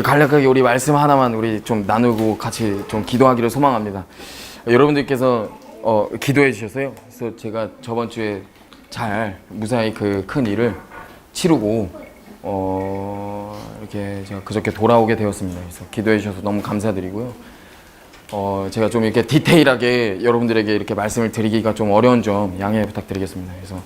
간략하게 우리 말씀 하나만 우리 좀 나누고 같이 좀 기도하기를 소망합니다. 여러분들께서 기도해 주셨어요. 그래서 제가 저번 주에 잘 무사히 그 큰 일을 치르고 이렇게 제가 그저께 돌아오게 되었습니다. 그래서 기도해 주셔서 너무 감사드리고요. 제가 좀 이렇게 디테일하게 여러분들에게 이렇게 말씀을 드리기가 좀 어려운 점 양해 부탁드리겠습니다. 그래서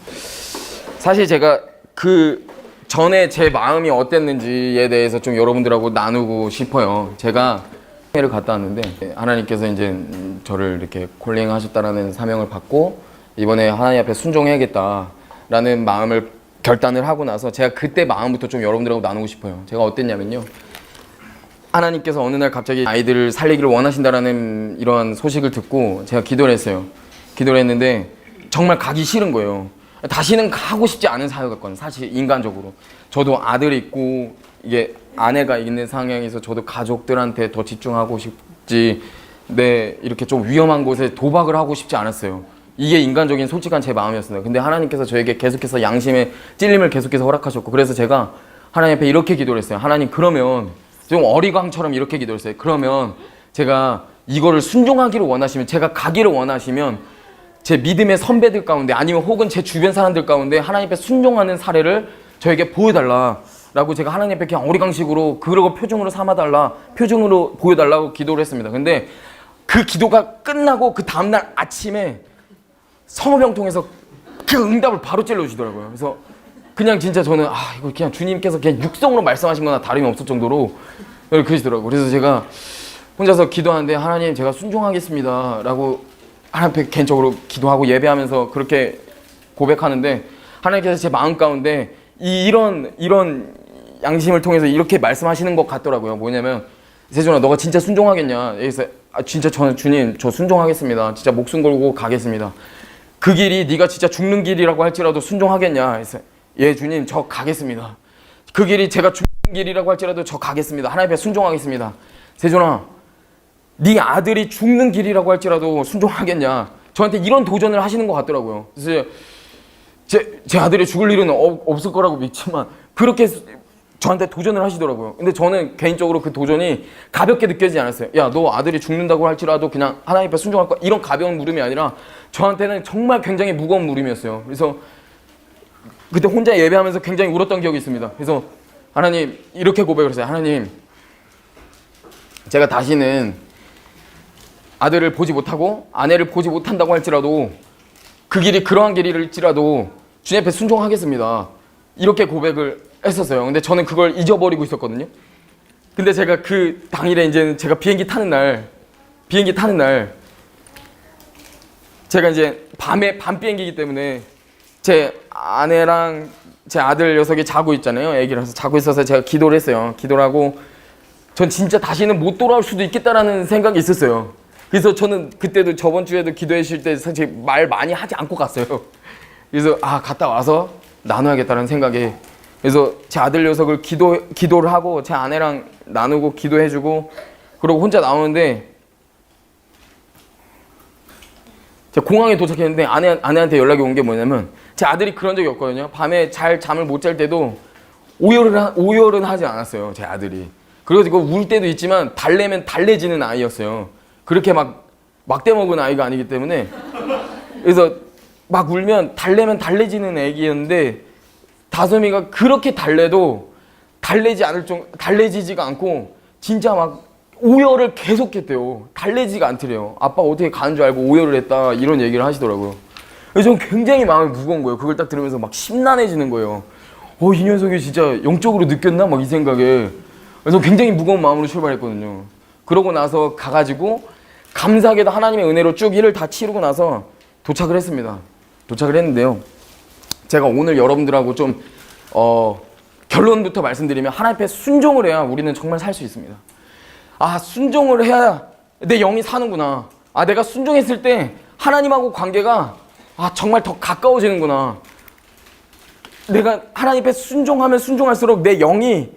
사실 제가 그 전에 제 마음이 어땠는지에 대해서 좀 여러분들하고 나누고 싶어요. 제가 회를 갔다 왔는데 하나님께서 이제 저를 이렇게 콜링하셨다라는 사명을 받고 이번에 하나님 앞에 순종해야겠다라는 마음을 결단을 하고 나서 제가 그때 마음부터 좀 여러분들하고 나누고 싶어요. 제가 어땠냐면요. 하나님께서 어느 날 갑자기 아이들을 살리기를 원하신다라는 이런 소식을 듣고 제가 기도를 했어요. 기도를 했는데 정말 가기 싫은 거예요. 다시는 가고 싶지 않은 사역이었거든요. 사실 인간적으로. 저도 아들이 있고 이게 아내가 있는 상황에서 저도 가족들한테 더 집중하고 싶지 이렇게 좀 위험한 곳에 도박을 하고 싶지 않았어요. 이게 인간적인 솔직한 제 마음이었습니다. 근데 하나님께서 저에게 계속해서 양심의 찔림을 계속해서 허락하셨고 그래서 제가 하나님 앞에 이렇게 기도를 했어요. 하나님 그러면 좀 어리광처럼 이렇게 기도했어요. 그러면 제가 이거를 순종하기를 원하시면 제가 가기를 원하시면 제 믿음의 선배들 가운데 아니면 혹은 제 주변 사람들 가운데 하나님 앞에 순종하는 사례를 저에게 보여달라라고 제가 하나님 앞에 그냥 어리광식으로 그러고 표정으로 삼아달라 표정으로 보여달라고 기도를 했습니다. 근데 그 기도가 끝나고 그 다음날 아침에 성호병 통해서 그 응답을 바로 찔러주시더라고요. 그래서 그냥 진짜 저는 이거 그냥 주님께서 그냥 육성으로 말씀하신 거나 다름이 없을 정도로 그러시더라고요. 그래서 제가 혼자서 기도하는데 하나님 제가 순종하겠습니다 라고 하나님 앞에 개인적으로 기도하고 예배하면서 그렇게 고백하는데 하나님께서 제 마음 가운데 이런 양심을 통해서 이렇게 말씀하시는 것 같더라고요. 뭐냐면 세준아 너가 진짜 순종하겠냐. 여기서 진짜 저는 주님 저 순종하겠습니다. 진짜 목숨 걸고 가겠습니다. 그 길이 네가 진짜 죽는 길이라고 할지라도 순종하겠냐. 그래서 예 주님 저 가겠습니다. 그 길이 제가 죽는 길이라고 할지라도 저 가겠습니다. 하나님 앞에 순종하겠습니다. 세준아 네 아들이 죽는 길이라고 할지라도 순종하겠냐. 저한테 이런 도전을 하시는 것 같더라고요. 그래서 제 아들이 죽을 일은 없을 거라고 믿지만 그렇게 저한테 도전을 하시더라고요. 근데 저는 개인적으로 그 도전이 가볍게 느껴지지 않았어요. 야, 너 아들이 죽는다고 할지라도 그냥 하나님 앞에 순종할 거야. 이런 가벼운 물음이 아니라 저한테는 정말 굉장히 무거운 물음이었어요. 그래서 그때 혼자 예배하면서 굉장히 울었던 기억이 있습니다. 그래서 하나님 이렇게 고백을 했어요. 하나님 제가 다시는 아들을 보지 못하고 아내를 보지 못한다고 할지라도 그 길이 그러한 길일지라도 주님 앞에 순종하겠습니다. 이렇게 고백을 했었어요. 근데 저는 그걸 잊어버리고 있었거든요. 근데 제가 그 당일에 이제 제가 비행기 타는 날 제가 이제 밤 비행기이기 때문에 제 아내랑 제 아들 녀석이 자고 있잖아요. 애기라서 자고 있어서 제가 기도를 했어요. 기도를 하고 전 진짜 다시는 못 돌아올 수도 있겠다라는 생각이 있었어요. 그래서 저는 그때도 저번 주에도 기도해 주실 때 사실 말 많이 하지 않고 갔어요. 그래서 갔다 와서 나눠야겠다는 생각에 그래서 제 아들 녀석을 기도를 하고 제 아내랑 나누고 기도해주고 그러고 혼자 나오는데 제가 공항에 도착했는데 아내한테 연락이 온 게 뭐냐면 제 아들이 그런 적이 없거든요. 밤에 잠을 못 잘 때도 오열은 하지 않았어요. 제 아들이. 그래가지고 울 때도 있지만 달래면 달래지는 아이였어요. 그렇게 막대 먹은 아이가 아니기 때문에 그래서 막 울면 달래면 달래지는 애기였는데 다솜이가 그렇게 달래도 달래지지가 않고 진짜 막 오열을 계속했대요. 달래지가 않더래요. 아빠가 어떻게 가는 줄 알고 오열을 했다 이런 얘기를 하시더라고요. 그래서 저는 굉장히 마음이 무거운 거예요. 그걸 딱 들으면서 막 심란해지는 거예요. 이 녀석이 진짜 영적으로 느꼈나? 막 이 생각에. 그래서 굉장히 무거운 마음으로 출발했거든요. 그러고 나서 가가지고 감사하게도 하나님의 은혜로 쭉 일을 다 치르고 나서 도착을 했습니다. 도착을 했는데요. 제가 오늘 여러분들하고 좀 결론부터 말씀드리면 하나님 앞에 순종을 해야 우리는 정말 살 수 있습니다. 순종을 해야 내 영이 사는구나. 내가 순종했을 때 하나님하고 관계가 정말 더 가까워지는구나. 내가 하나님 앞에 순종하면 순종할수록 내 영이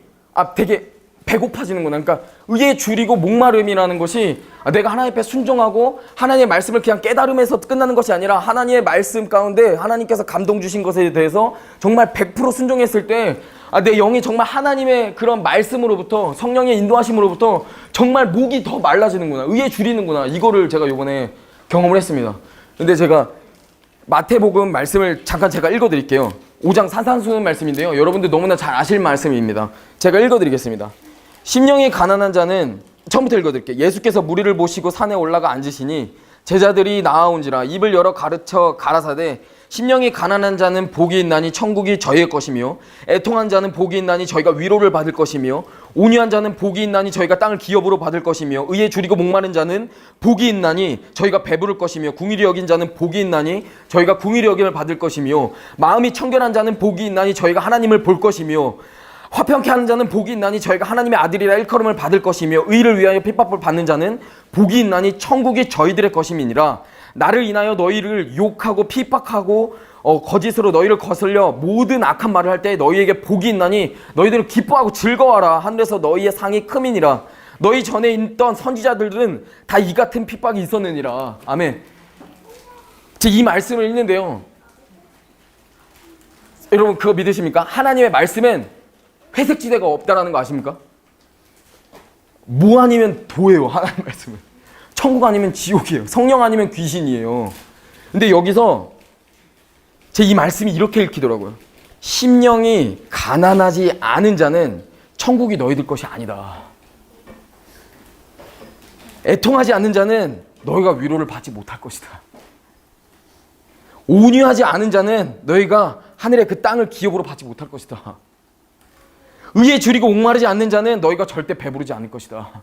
되게 배고파지는구나. 그러니까 의에 줄이고 목마름이라는 것이 내가 하나님 앞에 순종하고 하나님의 말씀을 그냥 깨달음에서 끝나는 것이 아니라 하나님의 말씀 가운데 하나님께서 감동 주신 것에 대해서 정말 100% 순종했을 때 내 영이 정말 하나님의 그런 말씀으로부터, 성령의 인도하심으로부터 정말 목이 더 말라지는구나, 의에 줄이는구나, 이거를 제가 요번에 경험을 했습니다. 근데 제가 마태복음 말씀을 잠깐 제가 읽어드릴게요. 5장 산산수훈 말씀인데요, 여러분들 너무나 잘 아실 말씀입니다. 제가 읽어드리겠습니다. 심령이 가난한 자는, 처음부터 읽어드릴게요. 예수께서 무리를 모시고 산에 올라가 앉으시니 제자들이 나아온지라 입을 열어 가르쳐 가라사대 심령이 가난한 자는 복이 있나니 천국이 저희의 것이며 애통한 자는 복이 있나니 저희가 위로를 받을 것이며 온유한 자는 복이 있나니 저희가 땅을 기업으로 받을 것이며 의에 줄이고 목마른 자는 복이 있나니 저희가 배부를 것이며 궁일이 여긴 자는 복이 있나니 저희가 궁일이 여김을 받을 것이며 마음이 청결한 자는 복이 있나니 저희가 하나님을 볼 것이며 화평케 하는 자는 복이 있나니 저희가 하나님의 아들이라 일컬음을 받을 것이며 의를 위하여 핍박을 받는 자는 복이 있나니 천국이 저희들의 것임이니라. 나를 인하여 너희를 욕하고 핍박하고 거짓으로 너희를 거슬려 모든 악한 말을 할 때 너희에게 복이 있나니 너희들은 기뻐하고 즐거워하라. 하늘에서 너희의 상이 크민이라. 너희 전에 있던 선지자들은 다 이 같은 핍박이 있었느니라. 아멘. 이 말씀을 읽는데요, 여러분 그거 믿으십니까? 하나님의 말씀엔 회색지대가 없다라는 거 아십니까? 뭐 아니면 도예요. 하나님 말씀은 천국 아니면 지옥이에요. 성령 아니면 귀신이에요. 근데 여기서 제 이 말씀이 이렇게 읽히더라고요. 심령이 가난하지 않은 자는 천국이 너희들 것이 아니다. 애통하지 않는 자는 너희가 위로를 받지 못할 것이다. 온유하지 않은 자는 너희가 하늘의 그 땅을 기업으로 받지 못할 것이다. 의에 줄이고 목마르지 않는 자는 너희가 절대 배부르지 않을 것이다.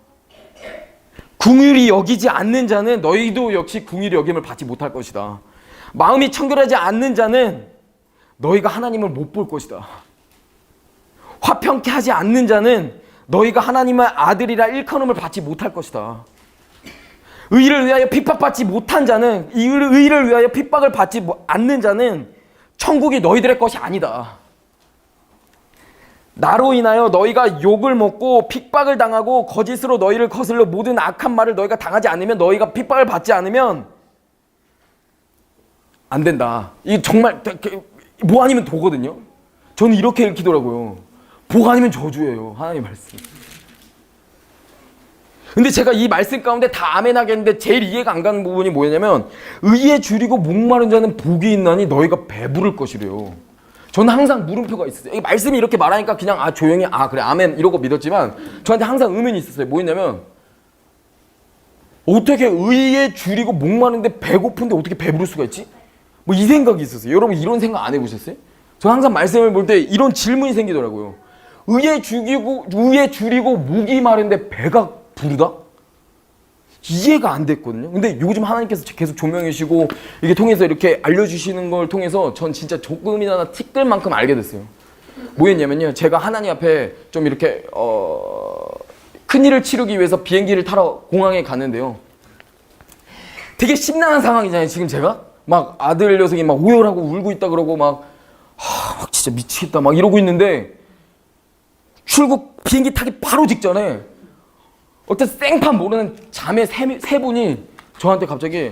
궁휼히 여기지 않는 자는 너희도 역시 궁휼히 여김을 받지 못할 것이다. 마음이 청결하지 않는 자는 너희가 하나님을 못 볼 것이다. 화평케 하지 않는 자는 너희가 하나님의 아들이라 일컬음을 받지 못할 것이다. 의를 위하여 핍박받지 못한 자는, 의를 위하여 핍박을 받지 않는 자는 천국이 너희들의 것이 아니다. 나로 인하여 너희가 욕을 먹고 핍박을 당하고 거짓으로 너희를 거슬러 모든 악한 말을 너희가 당하지 않으면, 너희가 핍박을 받지 않으면 안 된다. 이게 정말 뭐 아니면 도거든요. 저는 이렇게 읽히더라고요. 복 아니면 저주예요. 하나님 말씀. 근데 제가 이 말씀 가운데 다 아멘 하겠는데 제일 이해가 안 가는 부분이 뭐냐면, 의에 줄이고 목마른 자는 복이 있나니 너희가 배부를 것이래요. 저는 항상 물음표가 있었어요. 이 말씀이 이렇게 말하니까 그냥 조용히 그래 아멘 이러고 믿었지만 저한테 항상 의문이 있었어요. 뭐였냐면, 어떻게 의에 줄이고 목마른데 배고픈데 어떻게 배부를 수가 있지? 뭐 이 생각이 있었어요. 여러분 이런 생각 안 해보셨어요? 저는 항상 말씀을 볼 때 이런 질문이 생기더라고요. 의에 줄이고 목이 마른데 배가 부르다? 이해가 안 됐거든요. 근데 요즘 하나님께서 계속 조명해주시고 이게 통해서 이렇게 알려주시는 걸 통해서 전 진짜 조금이나 티끌 만큼 알게 됐어요. 뭐였냐면요, 제가 하나님 앞에 좀 이렇게 큰일을 치르기 위해서 비행기를 타러 공항에 갔는데요, 되게 심란한 상황이잖아요. 지금 제가 막 아들 녀석이 막 오열하고 울고 있다 그러고 막 진짜 미치겠다 막 이러고 있는데, 출국 비행기 타기 바로 직전에 어떤 생판 모르는 자매 세 분이 저한테 갑자기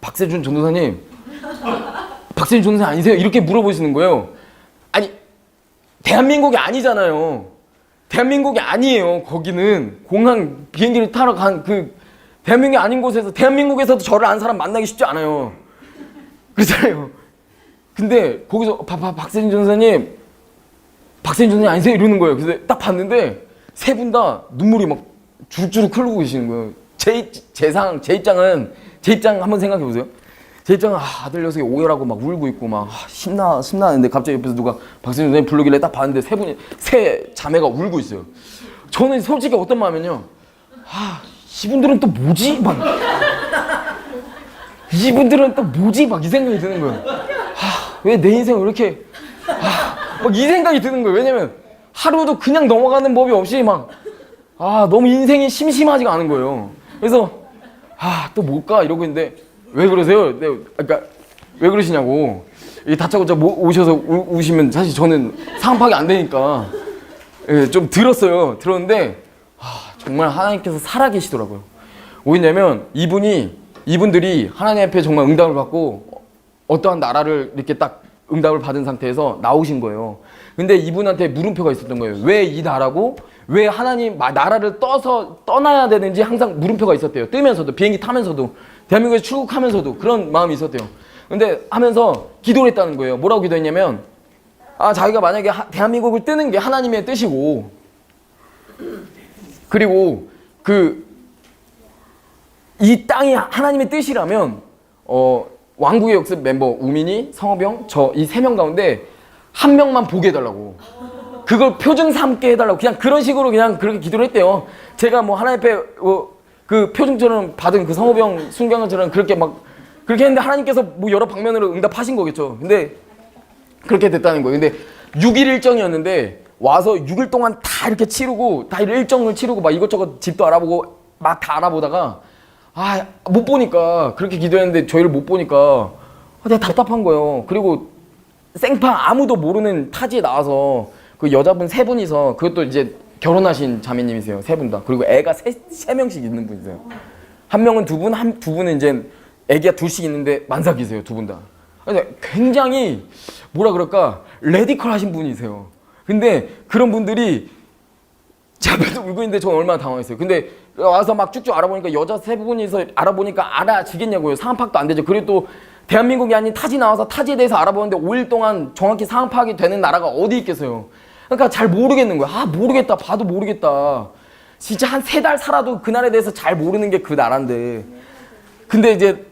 박세준 전도사님, 박세준 전도사님 아니세요? 이렇게 물어보시는 거예요. 아니, 대한민국이 아니잖아요. 대한민국이 아니에요. 거기는 공항 비행기를 타러 간 그 대한민국이 아닌 곳에서, 대한민국에서도 저를 아는 사람 만나기 쉽지 않아요. 그렇잖아요. 근데 거기서 박세준 전도사님, 박세준 전도사님 아니세요? 이러는 거예요. 그래서 딱 봤는데 세 분 다 눈물이 막 주룩주룩 흐르고 계시는 거예요. 제 입장 한번 생각해 보세요. 제 입장은 아들 녀석이 오열하고 막 울고 있고 막 심나는데 갑자기 옆에서 누가 박세준 선생님 부르길래 딱 봤는데 세 자매가 울고 있어요. 저는 솔직히 어떤 마음이면요, 이분들은 또 뭐지? 막 이분들은 또 뭐지? 막 이 생각이 드는 거예요. 왜 내 인생을 이렇게 막 이 생각이 드는 거예요. 왜냐면 하루도 그냥 넘어가는 법이 없이 막 너무 인생이 심심하지가 않은 거예요. 그래서 또 뭘까 이러고 있는데, 왜 그러세요? 그러니까 왜 그러시냐고. 다짜고짜 오셔서 우시면 사실 저는 상황 파악이 안 되니까 좀 들었는데 정말 하나님께서 살아계시더라고요. 뭐였냐면, 이분들이 하나님 앞에 정말 응답을 받고 어떠한 나라를 이렇게 딱 응답을 받은 상태에서 나오신 거예요. 근데 이분한테 물음표가 있었던 거예요. 왜 이 나라고 왜 하나님 나라를 떠나야 되는지 항상 물음표가 있었대요. 뜨면서도 비행기 타면서도 대한민국에 출국하면서도 그런 마음이 있었대요. 근데 하면서 기도를 했다는 거예요. 뭐라고 기도했냐면 자기가 만약에 대한민국을 뜨는 게 하나님의 뜻이고 그리고 이 땅이 하나님의 뜻이라면 왕국의 역습 멤버 우민이, 성호병, 저 이 3명 가운데 한 명만 보게 해달라고. 그걸 표징 삼게 해달라고. 그냥 그런 식으로 그냥 그렇게 기도를 했대요. 제가 뭐 하나님 앞에 그 표징처럼 받은 그 성호병 순경처럼 그렇게 했는데 하나님께서 뭐 여러 방면으로 응답하신 거겠죠. 근데 그렇게 됐다는 거예요. 근데 6일 일정이었는데 와서 6일 동안 다 이렇게 치르고 다 일정을 치르고 막 이것저것 집도 알아보고 막 다 알아보다가 못 보니까 그렇게 기도했는데 저희를 못 보니까 내가 답답한 거예요. 그리고 생판 아무도 모르는 타지에 나와서 그 여자분 3분이서 그것도 이제 결혼하신 자매님이세요. 3분 다. 그리고 애가 3명씩 있는 분이세요. 한 명은 2분, 두 분은 이제 애기가 2씩 있는데 만삭이세요. 2분 다. 굉장히 뭐라 그럴까 레디컬 하신 분이세요. 근데 그런 분들이 제 앞에서 울고 있는데 저는 얼마나 당황했어요. 근데 와서 막 쭉쭉 알아보니까 여자 3분이서 알아보니까 알아지겠냐고요. 상황 파악도 안 되죠. 그리고 또 대한민국이 아닌 타지 나와서 타지에 대해서 알아보는데 5일 동안 정확히 상황 파악이 되는 나라가 어디 있겠어요. 그러니까 잘 모르겠는 거야. 모르겠다. 봐도 모르겠다. 진짜 한 3달 살아도 그 나라에 대해서 잘 모르는 게 그 나라인데. 근데 이제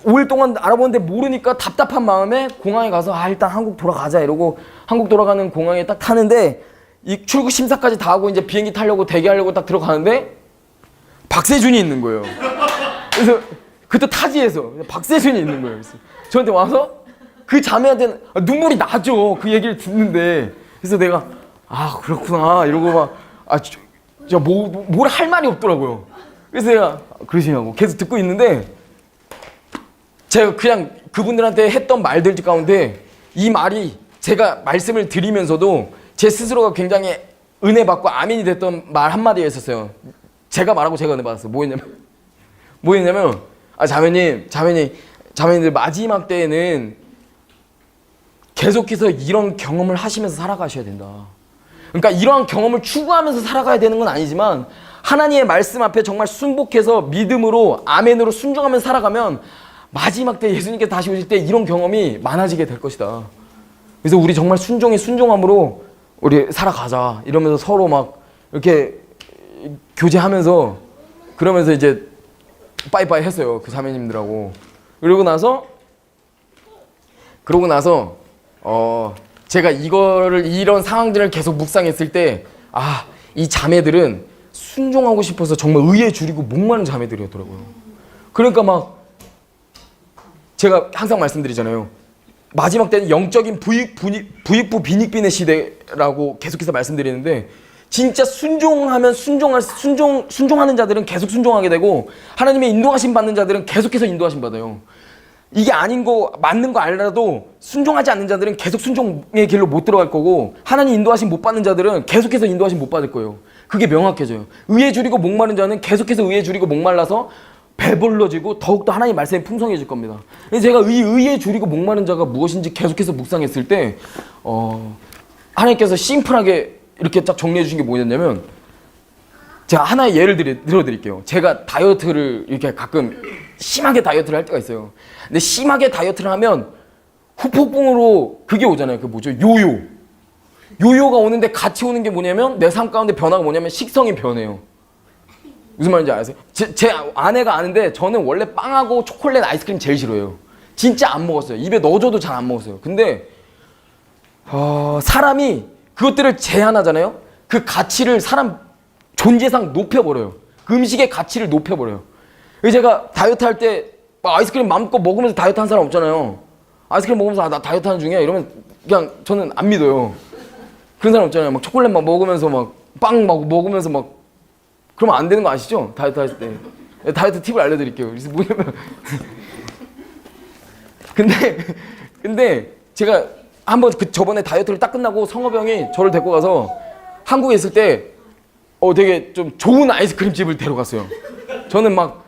5일 동안 알아보는데 모르니까 답답한 마음에 공항에 가서 일단 한국 돌아가자 이러고 한국 돌아가는 공항에 딱 타는데 이 출국 심사까지 다 하고 이제 비행기 타려고 대기하려고 딱 들어가는데 박세준이 있는 거예요. 그래서 그때 타지에서 박세준이 있는 거예요. 그래서 저한테 와서 그 자매한테는 눈물이 나죠. 그 얘기를 듣는데. 그래서 내가 그렇구나 이러고 막 뭘 할 말이 없더라고요. 그래서 내가 그러시냐고 계속 듣고 있는데 제가 그냥 그분들한테 했던 말들 가운데 이 말이 제가 말씀을 드리면서도 제 스스로가 굉장히 은혜 받고 아멘이 됐던 말 한마디가 있었어요. 제가 말하고 제가 은혜 받았어요. 뭐였냐면 자매님들 마지막 때에는 계속해서 이런 경험을 하시면서 살아가셔야 된다. 그러니까 이러한 경험을 추구하면서 살아가야 되는 건 아니지만 하나님의 말씀 앞에 정말 순복해서 믿음으로 아멘으로 순종하면서 살아가면 마지막 때 예수님께서 다시 오실 때 이런 경험이 많아지게 될 것이다. 그래서 우리 정말 순종함으로 우리 살아가자 이러면서 서로 막 이렇게 교제하면서 그러면서 이제 빠이빠이 했어요. 그 자매님들하고. 그러고 나서 제가 이런 상황들을 계속 묵상했을 때 이 자매들은 순종하고 싶어서 정말 의에 줄이고 목마른 자매들이었더라고요. 그러니까 막 제가 항상 말씀드리잖아요. 마지막 때는 영적인 부익부 빈익빈의 시대라고 계속해서 말씀드리는데 진짜 순종하는 자들은 계속 순종하게 되고 하나님의 인도하심 받는 자들은 계속해서 인도하심 받아요. 이게 아닌 거 맞는 거 알라도 순종하지 않는 자들은 계속 순종의 길로 못 들어갈 거고 하나님 인도하심 못 받는 자들은 계속해서 인도하심 못 받을 거예요. 그게 명확해져요. 의에 줄이고 목마른 자는 계속해서 의에 줄이고 목말라서 배불러지고 더욱더 하나님 말씀이 풍성해질 겁니다. 제가 의에 줄이고 목마른 자가 무엇인지 계속해서 묵상했을 때 하나님께서 심플하게 이렇게 딱 정리해 주신 게 뭐였냐면 제가 하나의 예를 들어드릴게요. 제가 다이어트를 이렇게 가끔 심하게 다이어트를 할 때가 있어요. 근데 심하게 다이어트를 하면 후폭풍으로 그게 오잖아요. 그 뭐죠? 요요가 오는데 같이 오는 게 뭐냐면 내 삶 가운데 변화가 뭐냐면 식성이 변해요. 무슨 말인지 아세요? 제 아내가 아는데 저는 원래 빵하고 초콜릿 아이스크림 제일 싫어해요. 진짜 안 먹었어요. 입에 넣어줘도 잘 안 먹었어요. 근데 사람이 그것들을 제한하잖아요. 그 가치를 사람 존재상 높여버려요. 그 음식의 가치를 높여버려요. 제가 다이어트 할 때 아이스크림 마음껏 먹으면서 다이어트 한 사람 없잖아요. 아이스크림 먹으면서 나 다이어트 하는 중이야 이러면 그냥 저는 안 믿어요. 그런 사람 없잖아요. 막 초콜릿 막 먹으면서 막 빵 막 먹으면서 막 그러면 안 되는 거 아시죠? 다이어트 할 때. 다이어트 팁을 알려드릴게요. 그래서 뭐냐면 근데 제가 한번 저번에 다이어트를 딱 끝나고 성호병이 저를 데리고 가서 한국에 있을 때 되게 좀 좋은 아이스크림 집을 데려갔어요. 저는 막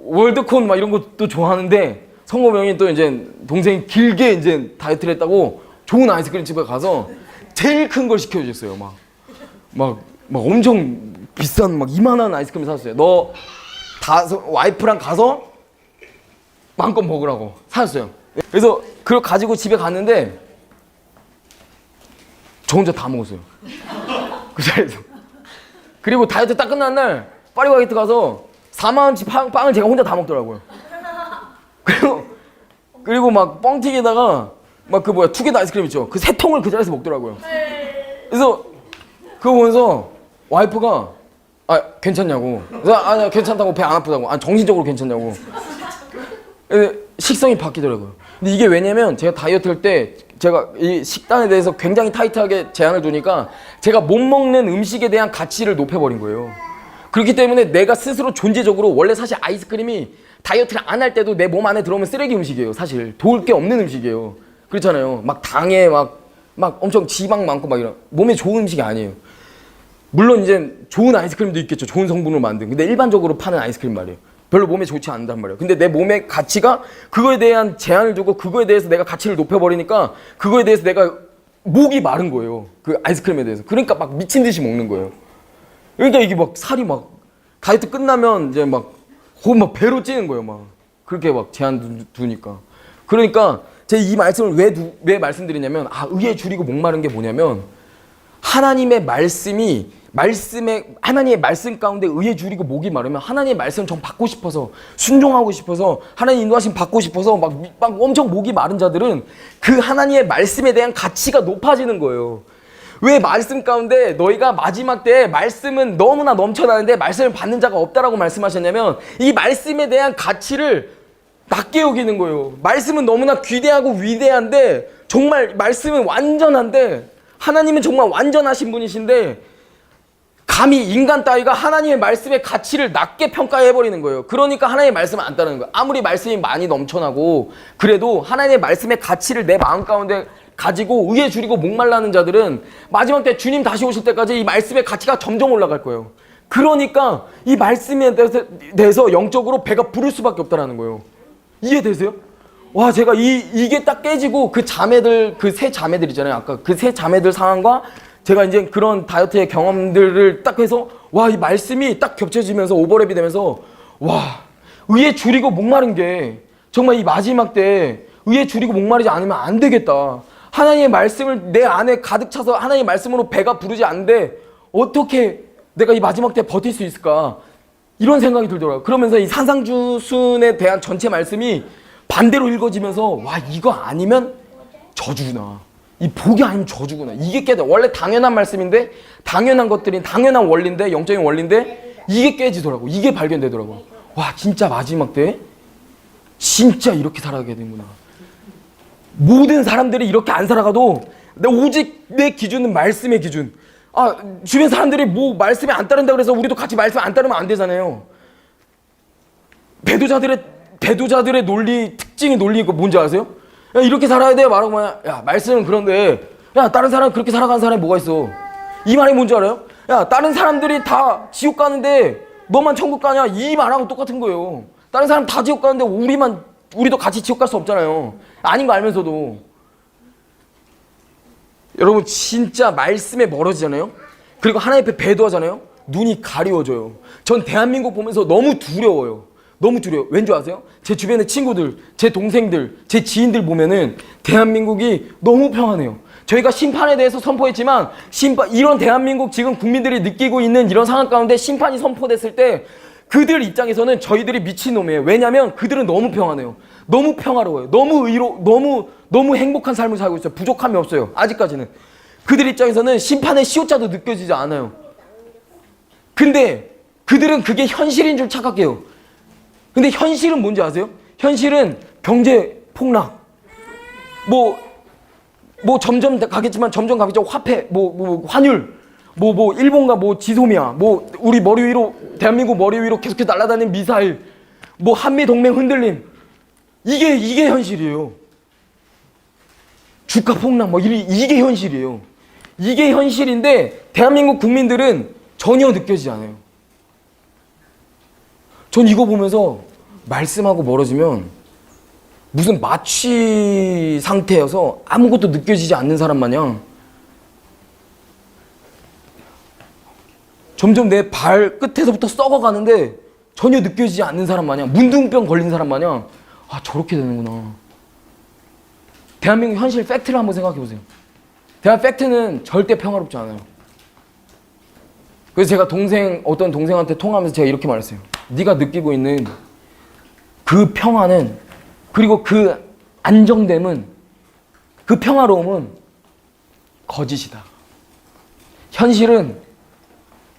월드콘 막 이런 것도 좋아하는데 성호병이 또 이제 동생이 길게 이제 다이어트를 했다고 좋은 아이스크림 집에 가서 제일 큰 걸 시켜주셨어요. 막 엄청 비싼 막 이만한 아이스크림 사줬어요. 너 와이프랑 가서 마음껏 먹으라고 사줬어요. 그래서 그걸 가지고 집에 갔는데 저 혼자 다 먹었어요. 그 자리에서. 그리고 다이어트 딱 끝난 날 파리바게뜨 가서 4만 원치 빵을 제가 혼자 다 먹더라고요. 그리고 막 뻥튀기에다가 막 투게더 아이스크림 있죠. 그 3통을 그 자리에서 먹더라고요. 그래서 그거 보면서 와이프가 괜찮냐고. 그래서 괜찮다고, 배 안 아프다고. 정신적으로 괜찮냐고. 식성이 바뀌더라고요. 근데 이게 왜냐면 제가 다이어트 할 때 제가 이 식단에 대해서 굉장히 타이트하게 제한을 두니까 제가 못 먹는 음식에 대한 가치를 높여버린 거예요. 그렇기 때문에 내가 스스로 존재적으로 원래 사실 아이스크림이 다이어트를 안 할 때도 내 몸 안에 들어오면 쓰레기 음식이에요. 사실 도울 게 없는 음식이에요. 그렇잖아요. 막 당에 막 엄청 지방 많고 막 이런 몸에 좋은 음식이 아니에요. 물론 이제 좋은 아이스크림도 있겠죠. 좋은 성분으로 만든. 근데 일반적으로 파는 아이스크림 말이에요. 별로 몸에 좋지 않단 말이에요. 근데 내 몸의 가치가 그거에 대한 제한을 두고 그거에 대해서 내가 가치를 높여버리니까 그거에 대해서 내가 목이 마른 거예요. 그 아이스크림에 대해서. 그러니까 막 미친 듯이 먹는 거예요. 그러니까 이게 막 살이 막 다이어트 끝나면 이제 막 배로 찌는 거예요. 막 그렇게 막 제한 두니까. 그러니까 제가 이 말씀을 왜 말씀드리냐면 의에 줄이고 목마른 게 뭐냐면 하나님의 말씀 가운데 의에 줄이고 목이 마르면 하나님의 말씀을 좀 받고 싶어서 순종하고 싶어서 하나님 인도하심 받고 싶어서 막 엄청 목이 마른 자들은 그 하나님의 말씀에 대한 가치가 높아지는 거예요. 왜 말씀 가운데 너희가 마지막 때에 말씀은 너무나 넘쳐나는데 말씀을 받는 자가 없다라고 말씀하셨냐면 이 말씀에 대한 가치를 낮게 여기는 거예요. 말씀은 너무나 귀대하고 위대한데 정말 말씀은 완전한데 하나님은 정말 완전하신 분이신데 감히 인간 따위가 하나님의 말씀의 가치를 낮게 평가해버리는 거예요. 그러니까 하나님의 말씀을 안 따르는 거예요. 아무리 말씀이 많이 넘쳐나고 그래도 하나님의 말씀의 가치를 내 마음 가운데 가지고 의에 줄이고 목말라는 자들은 마지막 때 주님 다시 오실 때까지 이 말씀의 가치가 점점 올라갈 거예요. 그러니까 이 말씀에 대해서 영적으로 배가 부를 수밖에 없다라는 거예요. 이해되세요? 와, 제가 이게 딱 깨지고 그 자매들, 그 세 자매들 있잖아요. 아까 그 세 자매들 상황과 제가 이제 그런 다이어트의 경험들을 딱 해서 와, 이 말씀이 딱 겹쳐지면서 오버랩이 되면서 와, 의에 줄이고 목마른 게 정말 이 마지막 때 의에 줄이고 목마르지 않으면 안 되겠다. 하나님의 말씀을 내 안에 가득 차서 하나님의 말씀으로 배가 부르지 않는데 어떻게 내가 이 마지막 때 버틸 수 있을까? 이런 생각이 들더라고요. 그러면서 이 산상주순에 대한 전체 말씀이 반대로 읽어지면서 와, 이거 아니면 저주구나. 이 복이 아니면 저주구나. 이게 깨져. 원래 당연한 말씀인데 당연한 것들이 당연한 원리인데 영적인 원리인데 이게 깨지더라고. 이게 발견되더라고. 와, 진짜 마지막 때 진짜 이렇게 살아가게 되는구나. 모든 사람들이 이렇게 안 살아가도 오직 내 기준은 말씀의 기준. 주변 사람들이 뭐 말씀에 안 따른다 그래서 우리도 같이 말씀 안 따르면 안 되잖아요. 배도자들의 논리, 특징이 논리가 뭔지 아세요? 야, 이렇게 살아야 돼 말하고 야, 말씀은 그런데 야, 다른 사람 그렇게 살아가는 사람이 뭐가 있어? 이 말이 뭔지 알아요? 야, 다른 사람들이 다 지옥 가는데 너만 천국 가냐? 이 말하고 똑같은 거예요. 다른 사람 다 지옥 가는데 우리도 같이 지옥 갈 수 없잖아요. 아닌 거 알면서도. 여러분, 진짜 말씀에 멀어지잖아요. 그리고 하나님 앞에 배도하잖아요. 눈이 가리워져요. 전 대한민국 보면서 너무 두려워요. 너무 두려워요. 왠지 아세요? 제 주변의 친구들, 제 동생들, 제 지인들 보면은 대한민국이 너무 평안해요. 저희가 심판에 대해서 선포했지만 이런 대한민국 지금 국민들이 느끼고 있는 이런 상황 가운데 심판이 선포됐을 때 그들 입장에서는 저희들이 미친놈이에요. 왜냐하면 그들은 너무 평안해요. 너무 평화로워요. 너무 행복한 삶을 살고 있어요. 부족함이 없어요. 아직까지는. 그들 입장에서는 심판의 시효자도 느껴지지 않아요. 근데 그들은 그게 현실인 줄 착각해요. 근데 현실은 뭔지 아세요? 현실은 경제 폭락. 점점 가겠죠. 화폐, 환율. 일본과 지소미아. 우리 머리 위로, 대한민국 머리 위로 계속해서 날아다니는 미사일. 한미 동맹 흔들림. 이게 현실이에요. 주가 폭락, 이게 현실이에요. 이게 현실인데, 대한민국 국민들은 전혀 느껴지지 않아요. 전 이거 보면서 말씀하고 멀어지면 무슨 마취 상태여서 아무것도 느껴지지 않는 사람 마냥 점점 내 발끝에서부터 썩어가는데 전혀 느껴지지 않는 사람 마냥, 문둥병 걸린 사람 마냥, 아, 저렇게 되는구나. 대한민국 현실 팩트를 한번 생각해 보세요. 팩트는 절대 평화롭지 않아요. 그래서 제가 어떤 동생한테 통화하면서 제가 이렇게 말했어요. 네가 느끼고 있는 그 평화는, 그리고 그 안정됨은, 그 평화로움은 거짓이다. 현실은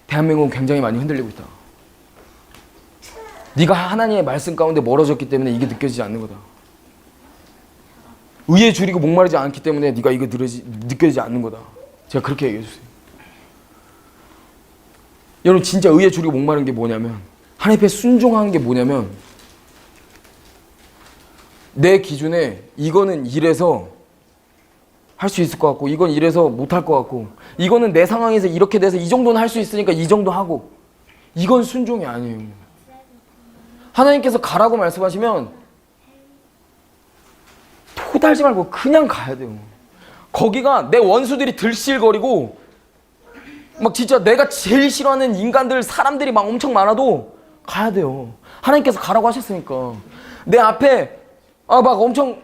대한민국은 굉장히 많이 흔들리고 있다. 네가 하나님의 말씀 가운데 멀어졌기 때문에 이게 느껴지지 않는 거다. 의에 줄이고 목마르지 않기 때문에 네가 이거 느껴지지 않는 거다. 제가 그렇게 얘기해 주세요. 여러분, 진짜 의에 줄이고 목마른 게 뭐냐면, 하나님 앞에 순종하는 게 뭐냐면, 내 기준에 이거는 이래서 할 수 있을 것 같고, 이건 이래서 못할 것 같고, 이거는 내 상황에서 이렇게 돼서 이 정도는 할 수 있으니까 이 정도 하고, 이건 순종이 아니에요. 하나님께서 가라고 말씀하시면 토달지 말고 그냥 가야 돼요. 거기가 내 원수들이 들실거리고 막 진짜 내가 제일 싫어하는 인간들, 사람들이 막 엄청 많아도 가야 돼요. 하나님께서 가라고 하셨으니까. 내 앞에 막 엄청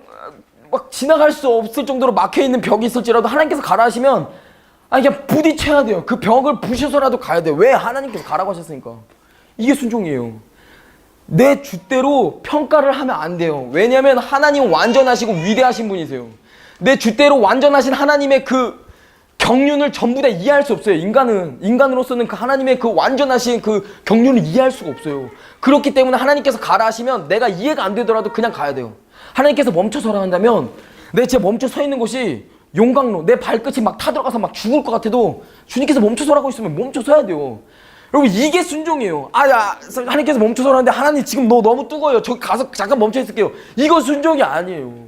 막 지나갈 수 없을 정도로 막혀있는 벽이 있을지라도 하나님께서 가라 하시면 그냥 부딪혀야 돼요. 그 벽을 부셔서라도 가야 돼요. 왜? 하나님께서 가라고 하셨으니까. 이게 순종이에요. 내 줏대로 평가를 하면 안 돼요. 왜냐하면 하나님은 완전하시고 위대하신 분이세요. 내 줏대로 완전하신 하나님의 그 경륜을 전부 다 이해할 수 없어요. 인간으로서는 그 하나님의 그 완전하신 그 경륜을 이해할 수가 없어요. 그렇기 때문에 하나님께서 가라 하시면 내가 이해가 안 되더라도 그냥 가야 돼요. 하나님께서 멈춰서라 한다면 내 진짜 멈춰 서 있는 곳이 용광로, 내 발끝이 막 타들어가서 막 죽을 것 같아도 주님께서 멈춰서라고 있으면 멈춰 서야 돼요. 여러분, 이게 순종이에요. 하나님께서 멈춰서라는데 하나님 지금 너 너무 뜨거워요. 저기 가서 잠깐 멈춰 있을게요. 이거 순종이 아니에요.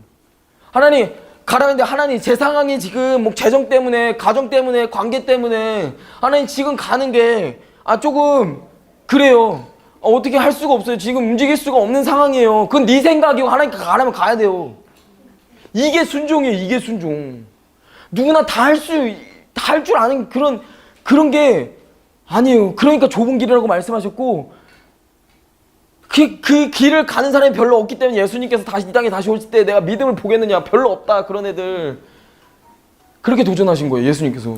하나님 가라는데, 하나님 제 상황이 지금 뭐 재정 때문에, 가정 때문에, 관계 때문에 하나님 지금 가는 게 조금 그래요. 어떻게 할 수가 없어요. 지금 움직일 수가 없는 상황이에요. 그건 네 생각이고 하나님 가라면 가야 돼요. 이게 순종이에요. 이게 순종. 누구나 다 할 줄 아는 그런 게 아니에요. 그러니까 좁은 길이라고 말씀하셨고, 그 길을 가는 사람이 별로 없기 때문에 예수님께서 다시 이 땅에 다시 오실 때 내가 믿음을 보겠느냐, 별로 없다, 그런 애들 그렇게 도전하신 거예요. 예수님께서.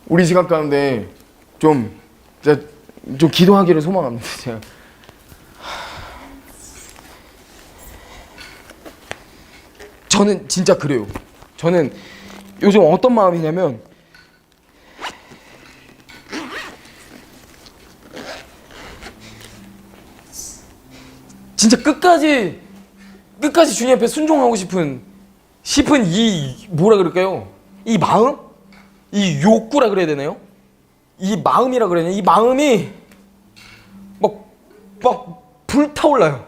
우리 시간 가운데 좀 기도하기를 소망합니다. 제가 저는 진짜 그래요. 저는 요즘 어떤 마음이냐면, 진짜 끝까지 주님 앞에 순종하고 싶은 이 뭐라 그럴까요? 이 마음? 이 욕구라 그래야 되나요? 이 마음이라 그래야 되나요? 이 마음이 막 불타올라요.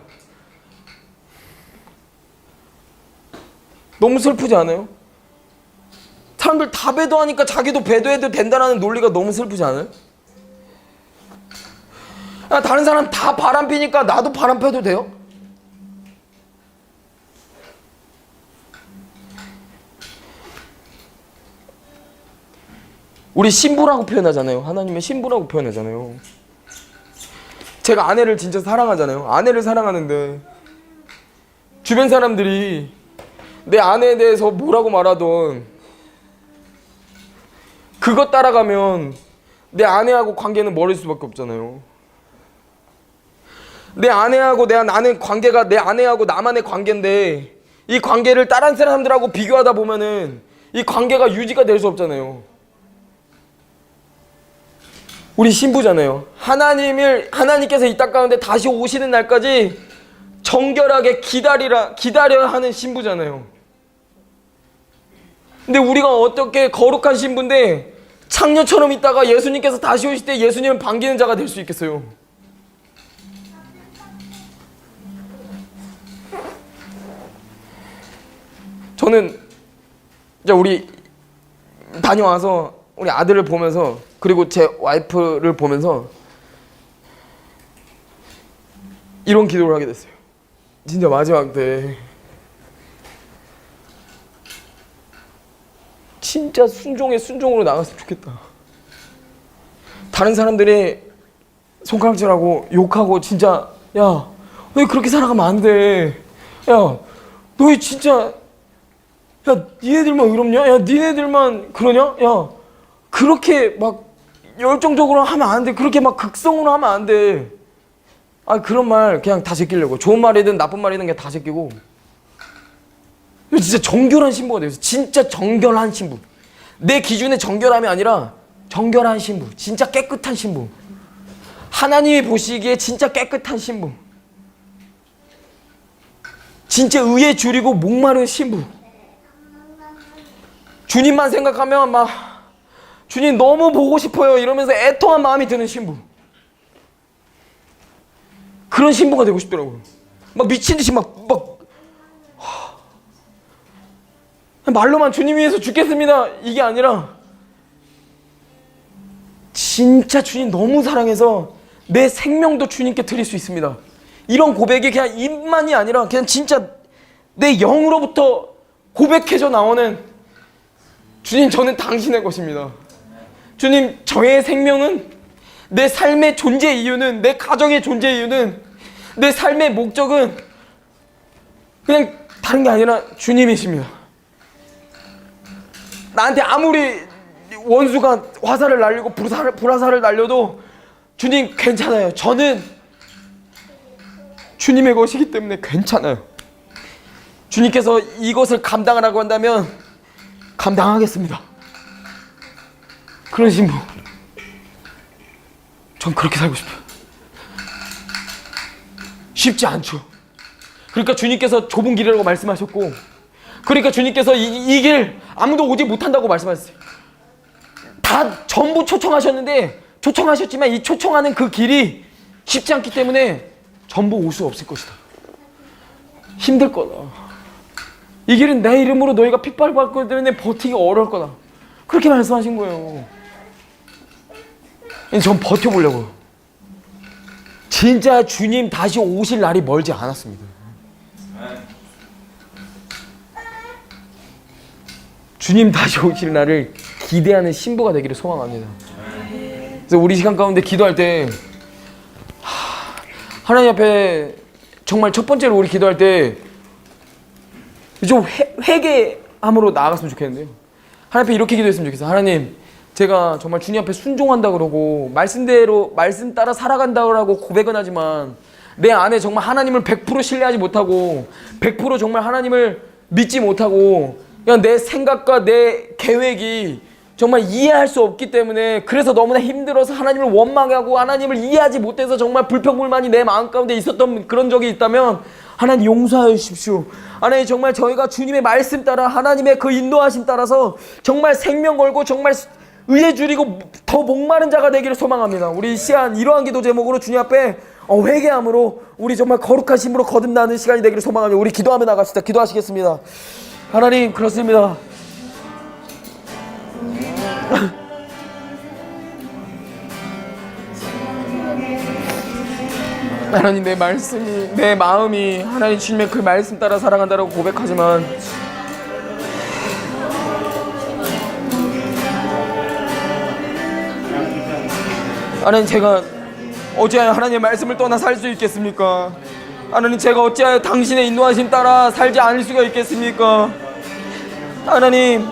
너무 슬프지 않아요? 사람들 다 배도하니까 자기도 배도해도 된다는 논리가 너무 슬프지 않아요? 다른 사람 다 바람 피니까 나도 바람 펴도 돼요? 우리 신부라고 표현하잖아요. 하나님의 신부라고 표현하잖아요. 제가 아내를 진짜 사랑하잖아요. 아내를 사랑하는데 주변 사람들이 내 아내에 대해서 뭐라고 말하던 그것 따라가면 내 아내하고 관계는 멀을 수밖에 없잖아요. 내 아내하고 나는 관계가 내 아내하고 나만의 관계인데, 이 관계를 다른 사람들하고 비교하다 보면은 이 관계가 유지가 될 수 없잖아요. 우리 신부잖아요. 하나님께서 이 땅 가운데 다시 오시는 날까지 정결하게 기다려야 하는 신부잖아요. 근데 우리가 어떻게 거룩한 신부인데 창녀처럼 있다가 예수님께서 다시 오실 때 예수님을 반기는 자가 될 수 있겠어요? 저는 이제 우리 다녀와서 우리 아들을 보면서, 그리고 제 와이프를 보면서 이런 기도를 하게 됐어요. 진짜 마지막 때 진짜 순종으로 나갔으면 좋겠다. 다른 사람들이 손가락질하고 욕하고 진짜 야, 너 그렇게 살아가면 안 돼. 야, 너 진짜 야, 니네들만 의롭냐? 야, 니네들만 그러냐? 야, 그렇게 막 열정적으로 하면 안 돼. 그렇게 막 극성으로 하면 안 돼. 아, 그런 말 그냥 다 제끼려고. 좋은 말이든 나쁜 말이든 그냥 다 제끼고. 진짜 정결한 신부가 되어서 진짜 정결한 신부. 내 기준의 정결함이 아니라 정결한 신부. 진짜 깨끗한 신부. 하나님이 보시기에 진짜 깨끗한 신부. 진짜 의에 줄이고 목마른 신부. 주님만 생각하면 막 주님 너무 보고 싶어요 이러면서 애통한 마음이 드는 신부. 그런 신부가 되고 싶더라고요. 막 미친 듯이 말로만 주님 위해서 죽겠습니다 이게 아니라 진짜 주님 너무 사랑해서 내 생명도 주님께 드릴 수 있습니다. 이런 고백이 그냥 입만이 아니라 그냥 진짜 내 영으로부터 고백해져 나오는 주님, 저는 당신의 것입니다. 주님, 저의 생명은, 내 삶의 존재 이유는, 내 가정의 존재 이유는, 내 삶의 목적은 그냥 다른 게 아니라 주님이십니다. 나한테 아무리 원수가 화살을 날리고 불화살을 날려도 주님 괜찮아요. 저는 주님의 것이기 때문에 괜찮아요. 주님께서 이것을 감당하라고 한다면 감당하겠습니다. 그런 신부. 전 그렇게 살고 싶어요. 쉽지 않죠. 그러니까 주님께서 좁은 길이라고 말씀하셨고, 그러니까 주님께서 이 길 아무도 오지 못한다고 말씀하셨어요. 다 전부 초청하셨는데, 초청하셨지만 이 초청하는 그 길이 쉽지 않기 때문에 전부 올 수 없을 것이다. 힘들 거다. 이 길은 내 이름으로 너희가 핍박받기 때문에 버티기 어려울 거다. 그렇게 말씀하신 거예요. 전 버텨보려고요. 진짜 주님 다시 오실 날이 멀지 않았습니다. 주님 다시 오실 날을 기대하는 신부가 되기를 소망합니다. 그래서 우리 시간 가운데 기도할 때 하나님 앞에 정말 첫 번째로 우리 기도할 때 좀 회개함으로 나아갔으면 좋겠는데요. 하나님 앞에 이렇게 기도했으면 좋겠어요. 하나님, 제가 정말 주님 앞에 순종한다 그러고 말씀대로 말씀 따라 살아간다고 고백은 하지만 내 안에 정말 하나님을 100% 신뢰하지 못하고 100% 정말 하나님을 믿지 못하고 그냥 내 생각과 내 계획이 정말 이해할 수 없기 때문에 그래서 너무나 힘들어서 하나님을 원망하고 하나님을 이해하지 못해서 정말 불평불만이 내 마음 가운데 있었던 그런 적이 있다면 하나님 용서하여 주십시오. 하나님, 정말 저희가 주님의 말씀 따라 하나님의 그 인도하심 따라서 정말 생명 걸고 정말 의에 줄이고 더 목마른 자가 되기를 소망합니다. 우리 시간 이러한 기도 제목으로 주님 앞에 회개함으로 우리 정말 거룩한 심으로 거듭나는 시간이 되기를 소망합니다. 우리 기도하며 나갑시다. 기도하시겠습니다. 하나님, 그렇습니다. 하나님, 내 말씀이, 내 마음이 하나님 주님의 그 말씀 따라 살아간다고 고백하지만 하나님, 제가 어찌하여 하나님의 말씀을 떠나 살 수 있겠습니까? 하나님, 제가 어찌하여 당신의 인도하심 따라 살지 않을 수가 있겠습니까? 하나님,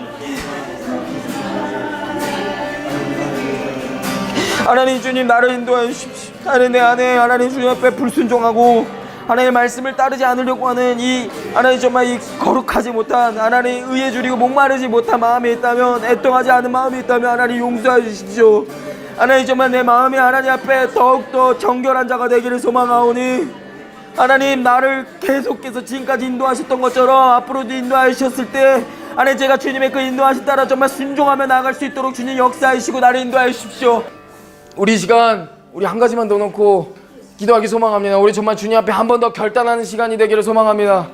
주님, 나를 인도하여 주십시오. 하나님, 내 안에 하나님 주님 앞에 불순종하고 하나님의 말씀을 따르지 않으려고 하는 이 하나님 정말 이 거룩하지 못한 하나님 의에 줄이고 목마르지 못한 마음이 있다면, 애통하지 않은 마음이 있다면 하나님 용서해 주십시오. 하나님, 정말 내 마음이 하나님 앞에 더욱더 정결한 자가 되기를 소망하오니 하나님, 나를 계속해서 지금까지 인도하셨던 것처럼 앞으로도 인도하셨을 때 하나님, 제가 주님의 그 인도하심 따라 정말 순종하며 나아갈 수 있도록 주님 역사하시고 나를 인도하여 주십시오. 우리 시간 우리 한 가지만 더 놓고 기도하기 소망합니다. 우리 정말 주님 앞에 한 번 더 결단하는 시간이 되기를 소망합니다.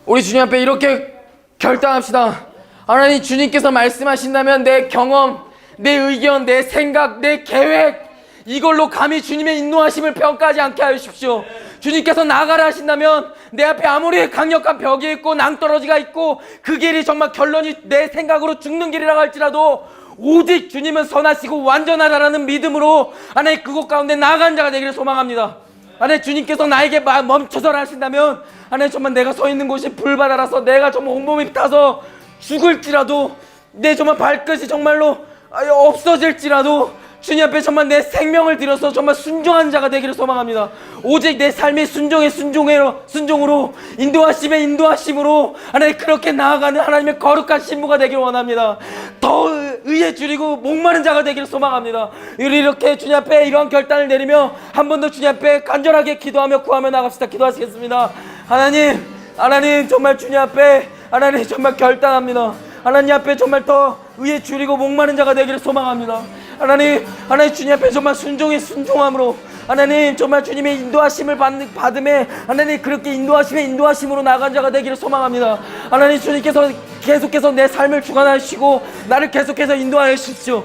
우리 주님 앞에 이렇게 결단합시다. 하나님, 주님께서 말씀하신다면 내 경험, 내 의견, 내 생각, 내 계획 이걸로 감히 주님의 인도하심을 평가하지 않게 하여 주십시오. 주님께서 나가라 하신다면 내 앞에 아무리 강력한 벽이 있고 낭떠러지가 있고 그 길이 정말 결론이 내 생각으로 죽는 길이라고 할지라도 오직 주님은 선하시고 완전하다라는 믿음으로 하나님 그곳 가운데 나아간 자가 되기를 소망합니다. 하나님 주님께서 나에게 멈춰서라 하신다면 하나님 정말 내가 서 있는 곳이 불바다라서 내가 정말 온몸이 타서 죽을지라도 내 정말 발끝이 정말로 없어질지라도 주님 앞에 정말 내 생명을 들여서 정말 순종한 자가 되기를 소망합니다. 오직 내 삶의 순종으로 인도하심의 인도하심으로 하나님 그렇게 나아가는 하나님의 거룩한 신부가 되기를 원합니다. 더 의에 줄이고 목마른 자가 되기를 소망합니다. 우리 이렇게 주님 앞에 이러한 결단을 내리며 한 번 더 주님 앞에 간절하게 기도하며 구하며 나갑시다. 기도하시겠습니다. 하나님 정말 주님 앞에 하나님 정말 결단합니다. 하나님 앞에 정말 더 의에 줄이고 목마른 자가 되기를 소망합니다. 하나님 주님 앞에 정말 순종함으로 하나님 정말 주님의 인도하심을 받음에 하나님 그렇게 인도하심으로 나아간 자가 되기를 소망합니다. 하나님 주님께서 계속해서 내 삶을 주관하시고 나를 계속해서 인도하여 주십시오.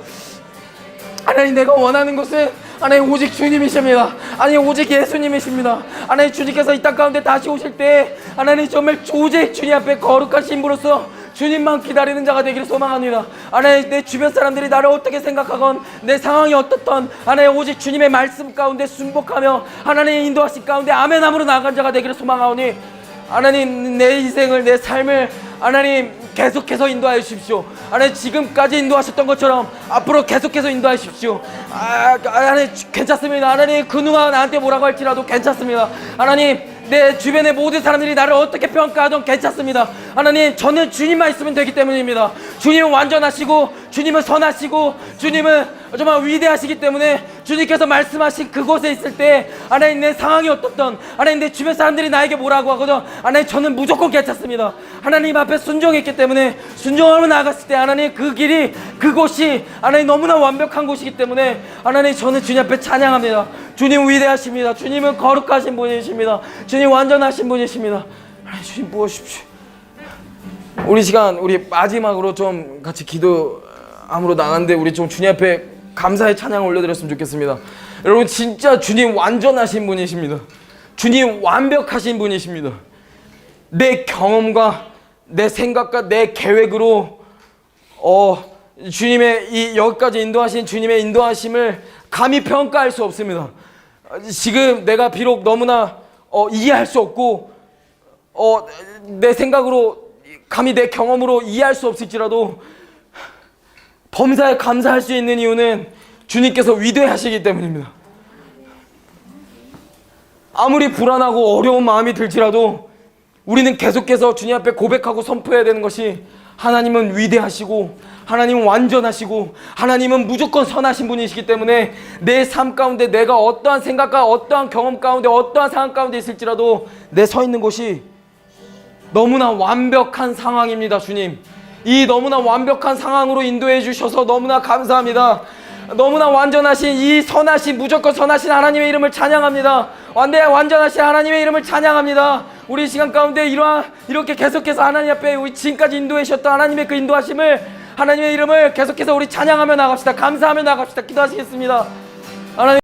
하나님 내가 원하는 것은 하나님 오직 주님이십니다. 하나님 오직 예수님이십니다. 하나님 주님께서 이 땅 가운데 다시 오실 때 하나님 정말 오직 주님 앞에 거룩한 신부로서 주님만 기다리는 자가 되기를 소망합니다. 하나님 내 주변 사람들이 나를 어떻게 생각하건 내 상황이 어떻던 하나님 오직 주님의 말씀 가운데 순복하며 하나님의 인도하심 가운데 아멘함으로 나아간 자가 되기를 소망하오니 하나님 내 인생을 내 삶을 하나님 계속해서 인도하여 주십시오. 하나님 지금까지 인도하셨던 것처럼 앞으로 계속해서 인도하여 주십시오. 하나님 괜찮습니다. 하나님 그 누가 나한테 뭐라고 할지라도 괜찮습니다. 하나님 내 주변의 모든 사람들이 나를 어떻게 평가하든 괜찮습니다. 하나님 저는 주님만 있으면 되기 때문입니다. 주님은 완전하시고 주님은 선하시고 주님은 정말 위대하시기 때문에 주님께서 말씀하신 그곳에 있을 때 하나님 내 상황이 어떻든 하나님 내 주변 사람들이 나에게 뭐라고 하거든 하나님 저는 무조건 괜찮습니다. 하나님 앞에 순종했기 때문에 순종하며 나아갔을 때 하나님 그 길이 그곳이 하나님 너무나 완벽한 곳이기 때문에 하나님 저는 주님 앞에 찬양합니다. 주님 위대하십니다. 주님은 거룩하신 분이십니다. 주님 완전하신 분이십니다. 하나님 주님 부어주십시오. 우리 시간 우리 마지막으로 좀 같이 기도함으로 나가는데 우리 좀 주님 앞에 감사의 찬양을 올려드렸으면 좋겠습니다. 여러분 진짜 주님 완전하신 분이십니다. 주님 완벽하신 분이십니다. 내 경험과 내 생각과 내 계획으로 주님의 이 여기까지 인도하신 주님의 인도하심을 감히 평가할 수 없습니다. 지금 내가 비록 너무나 이해할 수 없고 내 생각으로 감히 내 경험으로 이해할 수 없을지라도 범사에 감사할 수 있는 이유는 주님께서 위대하시기 때문입니다. 아무리 불안하고 어려운 마음이 들지라도 우리는 계속해서 주님 앞에 고백하고 선포해야 되는 것이 하나님은 위대하시고 하나님은 완전하시고 하나님은 무조건 선하신 분이시기 때문에 내 삶 가운데 내가 어떠한 생각과 어떠한 경험 가운데 어떠한 상황 가운데 있을지라도 내 서 있는 곳이 너무나 완벽한 상황입니다. 주님 이 너무나 완벽한 상황으로 인도해 주셔서 너무나 감사합니다. 너무나 완전하신 이 선하신 무조건 선하신 하나님의 이름을 찬양합니다. 완전하신 하나님의 이름을 찬양합니다. 우리 시간 가운데 이렇게 계속해서 하나님 앞에 우리 지금까지 인도해 주셨던 하나님의 그 인도하심을 하나님의 이름을 계속해서 우리 찬양하며 나갑시다. 감사하며 나갑시다. 기도하시겠습니다. 하나님